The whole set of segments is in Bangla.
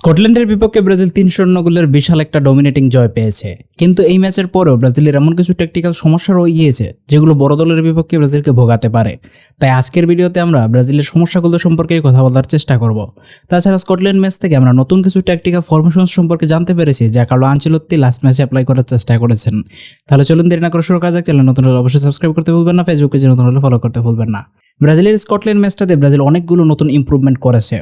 স্কটল্যান্ডের বিপক্ষে ব্রাজিল ৩০০ গোলের বিশাল একটা ডমিনেটিং জয় পেয়েছে, কিন্তু এই ম্যাচের পরেও ব্রাজিলের এমন কিছু ট্যাকটিক্যাল সমস্যা রয়ে গিয়েছে যেগুলো বড় দলের বিপক্ষে ব্রাজিলকে ভোগাতে পারে। তাই আজকের ভিডিওতে আমরা ব্রাজিলের সমস্যাগুলো সম্পর্কে কথা বলার চেষ্টা করব। তাছাড়া স্কটল্যান্ড ম্যাচ থেকে আমরা নতুন কিছু ট্যাকটিক্যাল ফরমেশন সম্পর্কে জানতে পেরেছি যা কার্লো আনচেলত্তি লাস্ট ম্যাচে অ্যাপ্লাই করার চেষ্টা করেছেন। তাহলে চলুন দেরি না করে শুরু করা যাক। চ্যানেল নতুন হলে অবশ্যই সাবস্ক্রাইব করতে ভুলবেন না, ফেসবুক পেজে নতুন হলে ফলো করতে ভুলবেন না। ব্রাজিলের স্কটল্যান্ড ম্যাচটাতে ব্রাজিল অনেকগুলো নতুন ইমপ্রুভমেন্ট করেছে।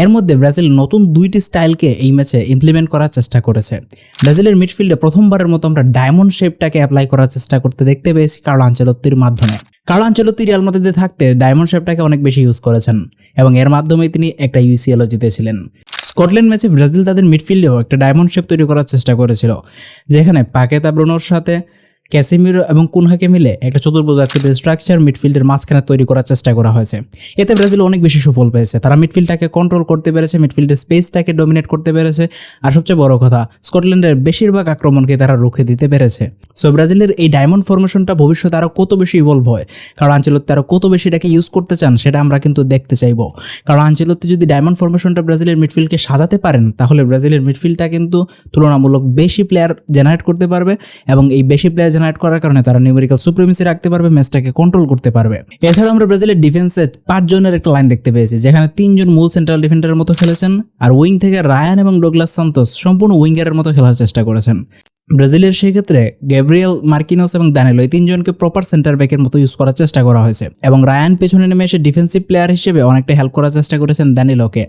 এর মধ্যে ব্রাজিল নতুন দুইটি স্টাইলকে এই ম্যাচে ইমপ্লিমেন্ট করার চেষ্টা করেছে। ব্রাজিলের মিডফিল্ডে প্রথমবারের মতো আমরা ডায়মন্ড শেপটাকে অ্যাপ্লাই করার চেষ্টা করতে দেখতে পেয়েছি কার্লো আনচেলত্তির মাধ্যমে। কার্লো আনচেলত্তি রিয়াল মাদ্রিদে থাকতে ডায়মন্ড শেপটাকে অনেক বেশি ইউজ করেছেন এবং এর মাধ্যমে তিনি একটা ইউসিএলও জিতেছিলেন। স্কটল্যান্ড ম্যাচে ব্রাজিল তাদের মিডফিল্ডেও একটা ডায়মন্ড শেপ তৈরি করার চেষ্টা করেছিল, যেখানে পাকেতা, ব্রুনোর সাথে ক্যাসেমিরো এবং কুনহাকে মিলে একটা চতুর্ভুজ আকৃতির স্ট্রাকচার মিডফিল্ডের মাঝখানে তৈরি করার চেষ্টা করা হয়েছে। এতে ব্রাজিল অনেক বেশি সুফল পেয়েছে। তারা মিডফিল্ডটাকে কন্ট্রোল করতে পেরেছে, মিডফিল্ডের স্পেসটাকে ডমিনেট করতে পেরেছে, আর সবচেয়ে বড় কথা স্কটল্যান্ডের বেশিরভাগ আক্রমণকে তারা রুখে দিতে পেরেছে। সো ব্রাজিলের এই ডায়মন্ড ফরমেশনটা ভবিষ্যতে আরও কত বেশি ইভলভ হয়, কারণ আনচেলত্তি আরও কত বেশি এটাকে ইউজ করতে চান সেটা আমরা কিন্তু দেখতে চাইবো। কারণ আনচেলত্তি যদি ডায়মন্ড ফরমেশনটা ব্রাজিলের মিডফিল্ডকে সাজাতে পারেন, তাহলে ব্রাজিলের মিডফিল্ডটা কিন্তু তুলনামূলক বেশি প্লেয়ার জেনারেট করতে পারবে এবং এই বেশি প্লেয়ার জেনারেট করার কারণে তারা নিউমেরিক্যাল সুপ্রিমেসি রাখতে পারবে, ম্যাচটাকে কন্ট্রোল করতে পারবে। এছাড়াও আমরা ব্রাজিলের ডিফেন্সে 5 জনের একটা লাইন দেখতে পেয়েছি, যেখানে 3 জন মূল সেন্ট্রাল ডিফেন্ডারের মতো খেলেছেন আর উইং থেকে রায়ান এবং ডগলাস সান্তোস সম্পূর্ণ উইঙ্গারের মতো খেলার চেষ্টা করেছেন। ব্রাজিলের সেই ক্ষেত্রে গ্যাব্রিয়েল, মার্কিনোস এবং দানিলো এই 3 জনকে প্রপার সেন্টার ব্যাকের মতো ইউজ করার চেষ্টা করা হয়েছে এবং রায়ান পেছনে নেমে এসে ডিফেন্সিভ প্লেয়ার হিসেবে অনেকটা হেল্প করার চেষ্টা করেছেন দানিলোকে।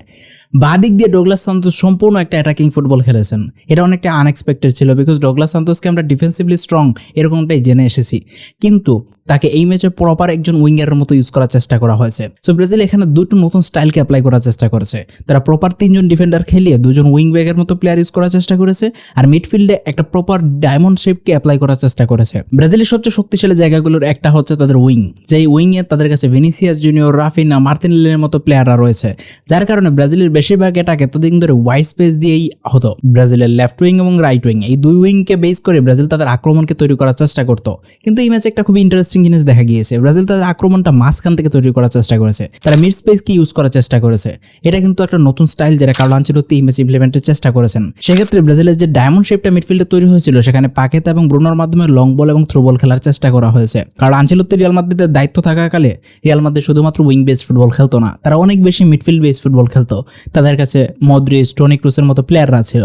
বাদিক দিয়ে ডগলাস সান্তোস সম্পূর্ণ একটা অ্যাটাকিং ফুটবল খেলেছেন। এটা অনেকটা আনএক্সপেক্টেড ছিল, বিকজ ডগলাস সান্তোসকে আমরা ডিফেন্সিভলি স্ট্রং এরকমটাই জেনে এসেছি, কিন্তু তাকে এই ম্যাচে প্রপার একজন উইঙ্গারের মতো ইউজ করার চেষ্টা করা হয়েছে। সো ব্রাজিল এখানে দুটো নতুন স্টাইলকে অ্যাপ্লাই করার চেষ্টা করেছে। তারা প্রপার 3 জন ডিফেন্ডার খেলিয়ে 2 জন উইং ব্যাকের মতো প্লেয়ার ইউজ করার চেষ্টা করেছে আর মিডফিল্ডে একটা প্রপার ডায়মন্ড শেপকে অ্যাপ্লাই করার চেষ্টা করেছে। ব্রাজিলের সবচেয়ে শক্তিশালী জায়গাগুলোর একটা হচ্ছে তাদের উইং, যেই উইংয়ে তাদের কাছে ভিনিসিয়াস জুনিয়র, রাফিনা, মার্তিনেলির মতো প্লেয়াররা রয়েছে, যার কারণে ব্রাজিলের বেশিরভাগ অ্যাটাক এতদিন ধরে ওয়াইড স্পেস দিয়েই হতো। ব্রাজিলের লেফট উইং এবং রাইট উইং এই দুই উইংকে বেস করে ব্রাজিল তাদের আক্রমণকে তৈরি করার চেষ্টা করত। কিন্তু এই ম্যাচে একটা খুব ইন্টারেস্টিং জিনিস দেখা গিয়েছে, ব্রাজিল তাদের আক্রমণটা মাঝখান থেকে তৈরি করার চেষ্টা করেছে। তারা মিড স্পেসকে ইউজ করার চেষ্টা করেছে। এটা কিন্তু একটা নতুন স্টাইল যেটা কার্লো আনচেলত্তি এই ম্যাচে ইমপ্লিমেন্টের চেষ্টা করেছেন। সেক্ষেত্রে ব্রাজিলের যে ডায়মন্ড শেপটা মিডফিল্ডে তৈরি হয়েছিল, সেখানে পাকেতা এবং ব্রুনোর মাধ্যমে লং বল এবং থ্রু বল খেলার চেষ্টা করা হয়েছে। কারণ আনচেলত্তি রিয়াল মাদ্রিদের দায়িত্ব থাকাকালে রিয়াল মাদ্রিদ শুধুমাত্র উইং বেসড ফুটবল খেলতো না, তারা অনেক বেশি মিডফিল্ড বেসড ফুটবল খেলতো। তাদের কাছে মদ্রিচ, টনি ক্রুসের মতো প্লেয়াররা ছিল।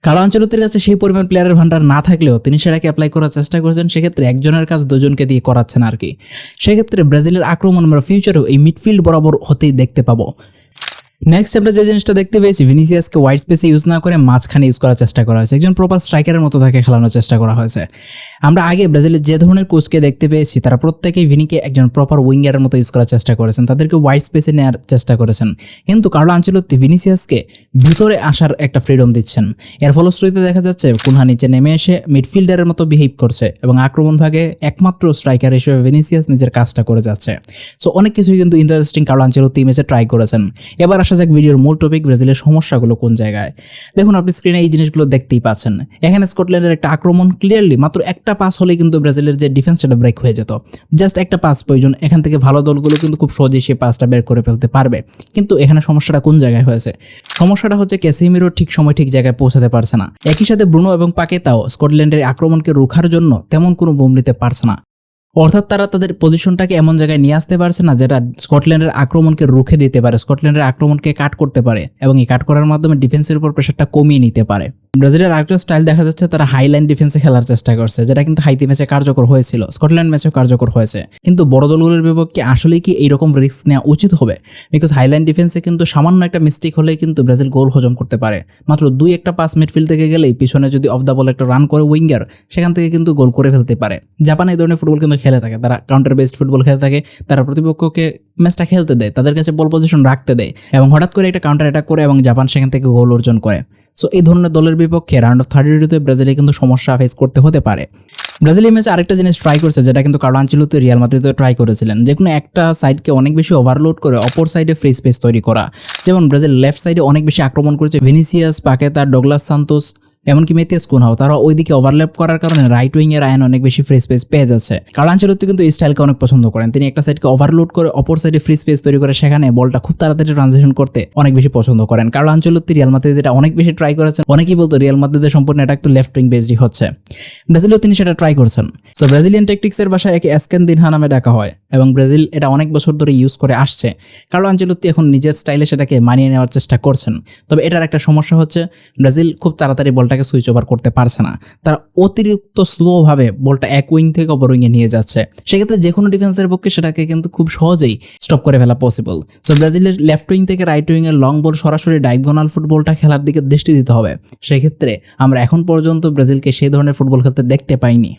কার্লো আনচেলত্তির কাছে সেই পরিমাণ প্লেয়ারের ভান্ডার না থাকলেও তিনি সেটাকে অ্যাপ্লাই করার চেষ্টা করেছেন। সেক্ষেত্রে একজনের কাজ 2 জনকে দিয়ে করাচ্ছেন আর কি। সেক্ষেত্রে ব্রাজিলের আক্রমণ আমরা ফিউচারেও এই মিডফিল্ড বরাবর হতেই দেখতে পাবো। নেক্সট আমরা যে জিনিসটা দেখতে পেয়েছি, ভিনিসিয়াসকে ওয়াইড স্পেসে ইউজ না করে মাঝখানে ইউজ করার চেষ্টা করা হয়েছে। একজন প্রপার স্ট্রাইকারের মতো তাকে খেলানোর চেষ্টা করা হয়েছে। আমরা আগে ব্রাজিলের যে ধরনের কোচকে দেখতে পেয়েছি, তারা প্রত্যেকেই ভিনিকে একজন প্রপার উইঙ্গারের মতো ইউজ করার চেষ্টা করেছেন, তাদেরকে ওয়াইড স্পেসে নেওয়ার চেষ্টা করেছেন। কিন্তু কার্লো আনচেলত্তি ভিনিসিয়াসকে ভিতরে আসার একটা ফ্রিডম দিচ্ছেন। এর ফলশ্রুতিতে দেখা যাচ্ছে কুনহা নিচে নেমে এসে মিডফিল্ডারের মতো বিহেভ করছে এবং আক্রমণ ভাগে একমাত্র স্ট্রাইকার হিসেবে ভিনিসিয়াস নিজের কাজটা করে যাচ্ছে। সো অনেক কিছুই কিন্তু ইন্টারেস্টিং কার্লো আনচেলত্তি ম্যাচে ট্রাই করেছেন। এবার আসা যাক ভিডিওর মূল টপিক, ব্রাজিলের সমস্যাগুলো কোন জায়গায়। দেখুন, আপনি স্ক্রিনে এই জিনিসগুলো দেখতেই পাচ্ছেন। এখানে স্কটল্যান্ডের একটা আক্রমণ ক্লিয়ারলি মাত্র একটা পাস হলে কিন্তু ব্রাজিলের যে ডিফেন্স সেটা ব্রেক হয়ে যেত। জাস্ট একটা পাস প্রয়োজন। এখান থেকে ভালো দলগুলো কিন্তু খুব সহজেই সেই পাসটা বের করে ফেলতে পারবে। কিন্তু এখানে সমস্যাটা কোন জায়গায় হয়েছে? সমস্যাটা হচ্ছে ক্যাসেমিরো ঠিক সময় ঠিক জায়গায় পৌঁছাতে পারছে না। একই সাথে ব্রুনো এবং পাকেতাও স্কটল্যান্ডের আক্রমণকে রুখার জন্য তেমন কোনো বুম নিতে পারছে না। অর্থাৎ তারা তাদের পজিশনটাকে এমন জায়গায় নিয়ে আসতে পারছে না যেটা স্কটল্যান্ডের আক্রমণকে রুখে দিতে পারে, স্কটল্যান্ডের আক্রমণকে কাট করতে পারে এবং এই কাট করার মাধ্যমে ডিফেন্সের উপর প্রেশারটা কমিয়ে নিতে পারে। ব্রাজিলের আরেকটা স্টাইল দেখা যাচ্ছে, তারা হাইলাইন ডিফেন্সে খেলার চেষ্টা করছে, যেটা কিন্তু হাইতি ম্যাচে কার্যকর হয়েছিল, স্কটল্যান্ড ম্যাচেও কার্যকর হয়েছে। কিন্তু বড় দলগুলোর বিপক্ষে আসলেই কি এইরকম রিস্ক নেওয়া উচিত হবে? বিকজ হাইলাইন ডিফেন্সে কিন্তু সামান্য একটা মিস্টেক হলেই কিন্তু ব্রাজিল গোল হজম করতে পারে। মাত্র 2-1 পাস মিডফিল্ড থেকে গেলেই পিছনে যদি অফ দ্য বল একটা রান করে উইঙ্গার, সেখান থেকে কিন্তু গোল করে ফেলতে পারে। জাপান এই ধরনের ফুটবল কিন্তু খেলে থাকে, তারা কাউন্টার বেসড ফুটবল খেলে থাকে। তারা প্রতিপক্ষকে ম্যাচটা খেলতে দেয়, তাদের কাছে বল পজিশন রাখতে দেয় এবং হঠাৎ করে একটা কাউন্টার অ্যাটাক করে এবং জাপান সেখান থেকে গোল অর্জন করে। সো এই ধরনের দলের বিপক্ষে রাউন্ড অফ 32-তে ব্রাজিলে কিন্তু সমস্যা ফেস করতে হতে পারে। ব্রাজিল এই ম্যাচে আরেকটা জিনিস ট্রাই করছে, যেটা কিন্তু কার্লো আনচেলত্তি রিয়াল মাদ্রিদে ট্রাই করেছিলেন, যে কোনো একটা সাইডকে অনেক বেশি ওভারলোড করে অপর সাইডে ফ্রি স্পেস তৈরি করা। যেমন ব্রাজিল লেফট সাইডে অনেক বেশি আক্রমণ করেছে ভিনিসিয়াস, পাকেতা, ডগলাস সান্তোস এমনকি মেতিয়াস কুনহাও তারা ওইদিকে ওভারল্যাপ করার কারণে রাইট উইং এর আয়ন অনেক বেশি ফ্রি স্পেস পেয়ে যাচ্ছে। কার্লো আনচেলত্তি কিন্তু এই স্টাইলকে অনেক পছন্দ করেন। তিনি একটা সাইডকে ওভারলোড করে অপর সাইডে ফ্রি স্পেস তৈরি করে সেখানে বলটা খুব তাড়াতাড়ি ট্রানজিশন করতে অনেক বেশি পছন্দ করেন। কার্লো আনচেলত্তি রিয়াল মাদ্রিদ এটা অনেক বেশি ট্রাই করেছেন। অনেকেই বলতো রিয়াল মাদ্রিদের সম্পূর্ণ এটা একটু লেফট উইং বেসডই হচ্ছে, ব্রাজিলেও তিনি সেটা ট্রাই করছেন। সো ব্রাজিলিয়ান টেকটিক্সের ভাষায় একে এসকেন দিনহা নামে ডাকা হয় এবং ব্রাজিল এটা অনেক বছর ধরে ইউজ করে আসছে। কার্লো আনচেলত্তি এখন নিজের স্টাইলে সেটাকে মানিয়ে নেওয়ার চেষ্টা করছেন। তবে এটার একটা সমস্যা হচ্ছে ব্রাজিল খুব তাড়াতাড়ি বলটাকে সুইচ ওভার করতে পারছে না। তারা অতিরিক্ত স্লোভাবে বলটা এক উইং থেকে অপর উইংয়ে নিয়ে যাচ্ছে। সেক্ষেত্রে যে কোনো ডিফেন্সের পক্ষে সেটাকে কিন্তু খুব সহজেই স্টপ করে ফেলা পসিবল। সো ব্রাজিলের লেফট উইং থেকে রাইট উইংয়ের লং বল সরাসরি ডায়াগোনাল ফুটবলটা খেলার দিকে দৃষ্টি দিতে হবে। সেক্ষেত্রে আমরা এখন পর্যন্ত ব্রাজিলকে সেই ধরনের ফুটবল খেলতে দেখতে পাইনি।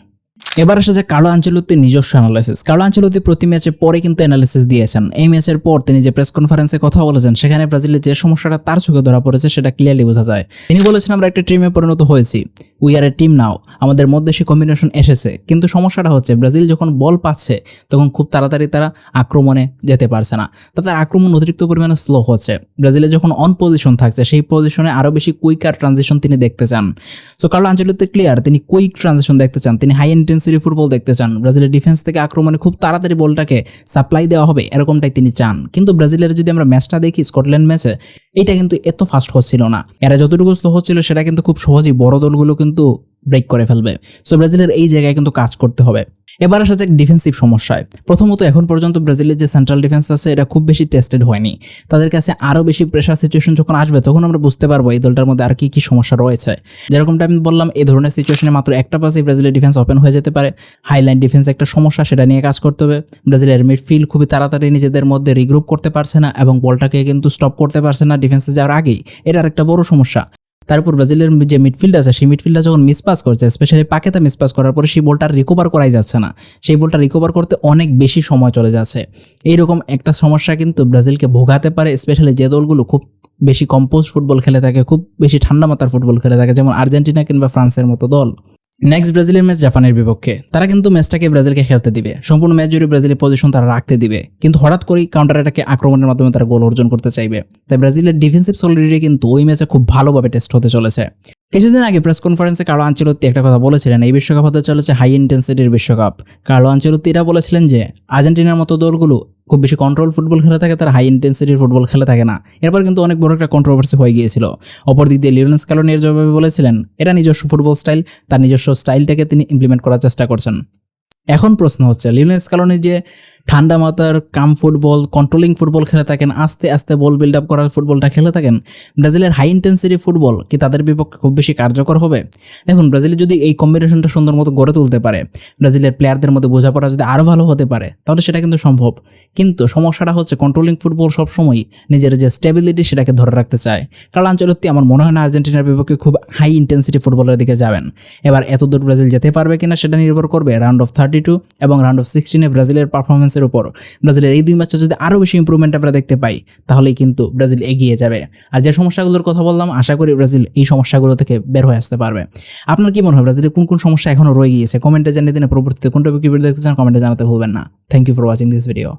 এবার আসা যায় কার্লো আনচেলত্তির নিজস্ব অ্যানালাইসিস। কার্লো আনচেলত্তি প্রতি ম্যাচে পরে কিন্তু অ্যানালাইসিস দিয়েছেন। এই ম্যাচের পর তিনি যে প্রেস কনফারেন্সে কথা বলেছেন সেখানে ব্রাজিলের যে সমস্যাটা তার চোখে ধরা পড়েছে সেটা ক্লিয়ারলি বোঝা যায়। তিনি বলেছেন আমরা একটা টিমে পরিণত হয়েছি, উই আর এ টিম নাও, আমাদের মধ্যে সে কম্বিনেশন এসেছে। কিন্তু সমস্যাটা হচ্ছে ব্রাজিল যখন বল পাচ্ছে তখন খুব তাড়াতাড়ি তারা আক্রমণে যেতে পারছে না, তাদের আক্রমণ অতিরিক্ত পরিমাণে স্লো হচ্ছে। ব্রাজিলে যখন অন পজিশন থাকছে সেই পজিশনে আরও বেশি কুইকার ট্রানজিশন তিনি দেখতে চান। সো কার্লো আনচেলত্তি ক্লিয়ার, তিনি কুইক ট্রানজিশন দেখতে চান, তিনি হাই ইন্টেন্সিটি ফুটবল দেখতে চান। ব্রাজিলের ডিফেন্স থেকে আক্রমণে খুব তাড়াতাড়ি বলটাকে সাপ্লাই দেওয়া হবে এরকমটাই তিনি চান। কিন্তু ব্রাজিলের যদি আমরা ম্যাচটা দেখি স্কটল্যান্ড ম্যাচে, এইটা কিন্তু এত ফাস্ট হচ্ছিল না। এরা যতটুকু স্লো হচ্ছিল সেটা কিন্তু খুব সহজেই বড় দলগুলো কিন্তু ব্রেক করে ফেলবে। সো ব্রাজিলের এই জায়গায় কিন্তু কাজ করতে হবে। এবার আসা যাক ডিফেন্সিভ সমস্যায়। প্রথমত এখন পর্যন্ত ব্রাজিলের যে সেন্ট্রাল ডিফেন্স আছে এটা খুব বেশি টেস্টেড হয়নি। তাদের কাছে আরও বেশি প্রেশার সিচুয়েশন যখন আসবে তখন আমরা বুঝতে পারবো এই দলটার মধ্যে আর কি কি সমস্যা রয়েছে। যেরকমটা আমি বললাম, এই ধরনের সিচুয়েশনে মাত্র একটা পাসেই ব্রাজিলের ডিফেন্স ওপেন হয়ে যেতে পারে। হাইলাইন ডিফেন্স একটা সমস্যা, সেটা নিয়ে কাজ করতে হবে। ব্রাজিলের মিডফিল্ড খুবই তাড়াতাড়ি নিজেদের মধ্যে রিগ্রুপ করতে পারছে না এবং বলটাকে কিন্তু স্টপ করতে পারছে না ডিফেন্সে যাওয়ার আগেই, এটার একটা বড় সমস্যা। তারপর ব্রাজিলের যে মিডফিল্ড আছে সেই মিডফিল্ডটা যখন মিসপাস করছে, স্পেশালি পাকেতা মিসপাস করার পরে সেই বলটা রিকভার করাই যাচ্ছে না। সেই বলটা রিকভার করতে অনেক বেশি সময় চলে যাচ্ছে। এইরকম একটা সমস্যা কিন্তু ব্রাজিলকে ভোগাতে পারে, স্পেশালি যে দলগুলো খুব বেশি কম্পোজ ফুটবল খেলে থাকে, খুব বেশি ঠান্ডা মাথার ফুটবল খেলে থাকে, যেমন আর্জেন্টিনা কিংবা ফ্রান্সের মতো দল। নেক্সট ব্রাজিলের ম্যাচ জাপানের বিপক্ষে। তারা কিন্তু ম্যাচটাকে ব্রাজিলকে খেলতে দিবে, সম্পূর্ণ ম্যাচ জুড়ে ব্রাজিলের পজিশন তারা রাখতে দিবে, কিন্তু হঠাৎ করেই কাউন্টার অ্যাটাকে আক্রমণের মাধ্যমে তারা গোল অর্জন করতে চাইবে। তাই ব্রাজিলের ডিফেন্সিভ সলিডিটি কিন্তু ওই ম্যাচে খুব ভালোভাবে টেস্ট হতে চলেছে। কিছুদিন আগে প্রেস কনফারেন্সে কার্লো আনচেলত্তি একটা কথা বলেছিলেন, এই বিশ্বকাপ হতে চলেছে হাই ইন্টেন্সিটির বিশ্বকাপ। কার্লো আনচেলত্তি এটা বলেছিলেন যে আর্জেন্টিনার মতো দলগুলো খুব বেশি কন্ট্রোল ফুটবল খেলে থাকে, তারা হাই ইন্টেন্সিটির ফুটবল খেলে থাকে না। এরপর কিন্তু অনেক বড় একটা কন্ট্রোভার্সি হয়ে গিয়েছিল। অপরদিক দিয়ে লিওনেল স্ক্যালোনি এর জবাবে বলেছিলেন এটা নিজস্ব ফুটবল স্টাইল, তার নিজস্ব স্টাইলটাকে তিনি ইমপ্লিমেন্ট করার চেষ্টা করছেন। এখন প্রশ্ন হচ্ছে লিওনেল স্ক্যালোনি যে ঠান্ডা মাথার কাম ফুটবল, কন্ট্রোলিং ফুটবল খেলে থাকেন, আস্তে আস্তে বল বিল্ড আপ করার ফুটবলটা খেলে থাকেন, ব্রাজিলের হাই ইন্টেন্সিটি ফুটবল কি তাদের বিপক্ষে খুব বেশি কার্যকর হবে? দেখুন, ব্রাজিল যদি এই কম্বিনেশনটা সুন্দর মতো গড়ে তুলতে পারে, ব্রাজিলের প্লেয়ারদের মধ্যে বোঝাপড়া যদি আরও ভালো হতে পারে, তাহলে সেটা কিন্তু সম্ভব। কিন্তু সমস্যাটা হচ্ছে কন্ট্রোলিং ফুটবল সবসময় নিজের যে স্টেবিলিটি সেটাকে ধরে রাখতে চায়। কার্লো আনচেলত্তি আমার মনে হয় না আর্জেন্টিনার বিপক্ষে খুব হাই ইন্টেন্সিটি ফুটবলের দিকে যাবেন। এবার এতদূর ব্রাজিল যেতে পারবে কিনা সেটা নির্ভর করবে রাউন্ড অফ 32 এবং রাউন্ড অফ 16 ব্রাজিলের পারফরমেন্সের উপর। ব্রাজিলের এই দুই ম্যাচে যদি আরও বেশি ইম্প্রুভমেন্ট আমরা দেখতে পাই তাহলেই কিন্তু ব্রাজিল এগিয়ে যাবে। আর যে সমস্যাগুলোর কথা বললাম, আশা করি ব্রাজিল এই সমস্যাগুলো থেকে বের হয়ে আসতে পারবে। আপনার কি মনে হয় ব্রাজিলের কোন কোন সমস্যা এখনও রয়ে গিয়েছে? কমেন্টে জানিয়ে দিন। পরবর্তীতে কোন টপিক ভিডিও দেখতে চান কমেন্টে জানাতে ভুলবেন না। Thank you for watching this video.